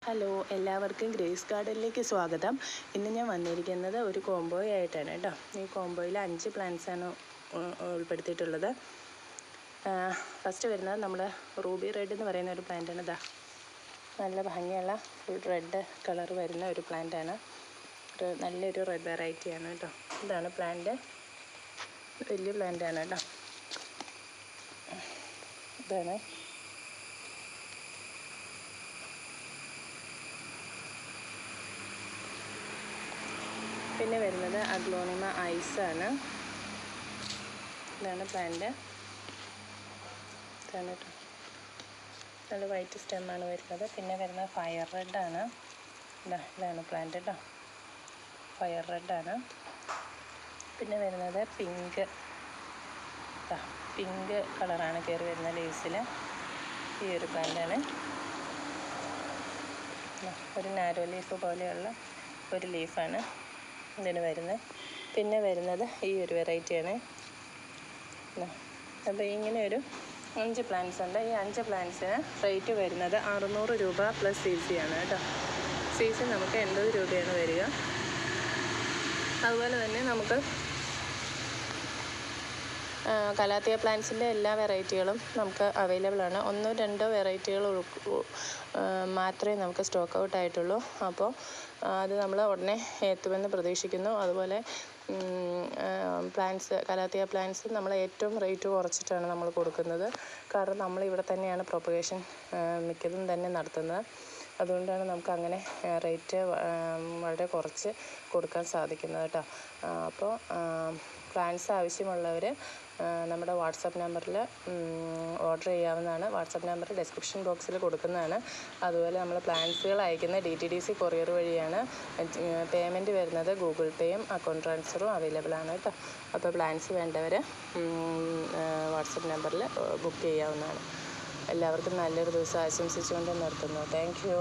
Hello, എല്ലാവർക്കും grace ഗാർഡനിലേക്ക് സ്വാഗതം. ഇന്ന് ഞാൻ വന്നിരിക്കുന്നത് ഒരു കോംബോ ആയിട്ടാണ് കേട്ടോ. ഈ കോംബോയിൽ 5 പ്ലാന്റ്സാണ് ഉൾപ്പെടുത്തിയിട്ടുള്ളത്. ഫസ്റ്റ് വരുന്നത് നമ്മുടെ റൂബി റെഡ് എന്ന് പറയുന്ന ഒരു പ്ലാന്റാണ്. ഇതാ നല്ല ഭംഗിയുള്ള ഫുൾ റെഡ് കളർ വരുന്ന ഒരു പ്ലാന്റാണ്. നല്ലൊരു റെഡ് വെറൈറ്റിയാണ് കേട്ടോ. ഇതാണ് പ്ലാന്റ്, വലിയ പ്ലാന്റാണ് കേട്ടോ. ഇതാണ് പിന്നെ വരുന്നത് അഗ്ലോണിമ ഐസാണ്. ഇതാണ് പ്ലാന്റ്. ഇതാണ് കേട്ടോ, നല്ല വൈറ്റ് സ്റ്റെമ്മാണ് വരുന്നത്. പിന്നെ വരുന്നത് ഫയർ റെഡാണ്. ഇതാണ് പ്ലാന്റ് കേട്ടോ, ഫയർ റെഡാണ്. പിന്നെ വരുന്നത് പിങ്ക് കളറാണ് കയറി വരുന്ന ലീവ്സിൽ. ഈ ഒരു പ്ലാന്റാണ്. ഒരു നാരോ ലീഫ് പോലെയുള്ള ഒരു ലീഫാണ് ഇതിന് വരുന്നത്. പിന്നെ വരുന്നത് ഈ ഒരു വെറൈറ്റിയാണ്. അപ്പോൾ ഇങ്ങനെ ഒരു 5 പ്ലാന്റ്സ് ഉണ്ട്. ഈ 5 പ്ലാന്റ്സിന് റേറ്റ് വരുന്നത് 600 രൂപ പ്ലസ് CC ആണ് കേട്ടോ. CC നമുക്ക് 80 രൂപയാണ് വരിക. അതുപോലെ തന്നെ നമുക്ക് കലാത്തിയ പ്ലാന്റ്സിൻ്റെ എല്ലാ വെറൈറ്റികളും നമുക്ക് അവൈലബിൾ ആണ്. 1-2 വെറൈറ്റികൾ മാത്രമേ നമുക്ക് സ്റ്റോക്ക് ഔട്ട് ആയിട്ടുള്ളൂ. അപ്പോൾ അത് നമ്മൾ ഉടനെ എത്തുമെന്ന് പ്രതീക്ഷിക്കുന്നു. അതുപോലെ കലാത്തിയ പ്ലാന്റ്സ് നമ്മൾ ഏറ്റവും റേറ്റ് കുറച്ചിട്ടാണ് നമ്മൾ കൊടുക്കുന്നത്. കാരണം നമ്മളിവിടെ തന്നെയാണ് പ്രൊപ്പഗേഷൻ മിക്കതും തന്നെ നടത്തുന്നത്. അതുകൊണ്ടാണ് നമുക്ക് അങ്ങനെ റേറ്റ് വളരെ കുറച്ച് കൊടുക്കാൻ സാധിക്കുന്നത് കേട്ടോ. അപ്പോൾ പ്ലാന്റ്സ് ആവശ്യമുള്ളവർ നമ്മുടെ വാട്സപ്പ് നമ്പറിൽ ഓർഡർ ചെയ്യാവുന്നതാണ്. വാട്സപ്പ് നമ്പർ ഡിസ്ക്രിപ്ഷൻ ബോക്സിൽ കൊടുക്കുന്നതാണ്. അതുപോലെ നമ്മൾ പ്ലാന്റ്സുകൾ അയക്കുന്ന DTDC കൊറിയർ വഴിയാണ്. പേയ്മെൻറ്റ് വരുന്നത് ഗൂഗിൾ പേയും അക്കൗണ്ട് ട്രാൻസ്ഫറും അവൈലബിൾ ആണ് കേട്ടോ. അപ്പോൾ പ്ലാന്റ്സ് വേണ്ടവർ വാട്സപ്പ് നമ്പറിൽ ബുക്ക് ചെയ്യാവുന്നതാണ്. എല്ലാവർക്കും നല്ലൊരു ദിവസം ആശംസിച്ചുകൊണ്ട് നിർത്തുന്നു. Thank you.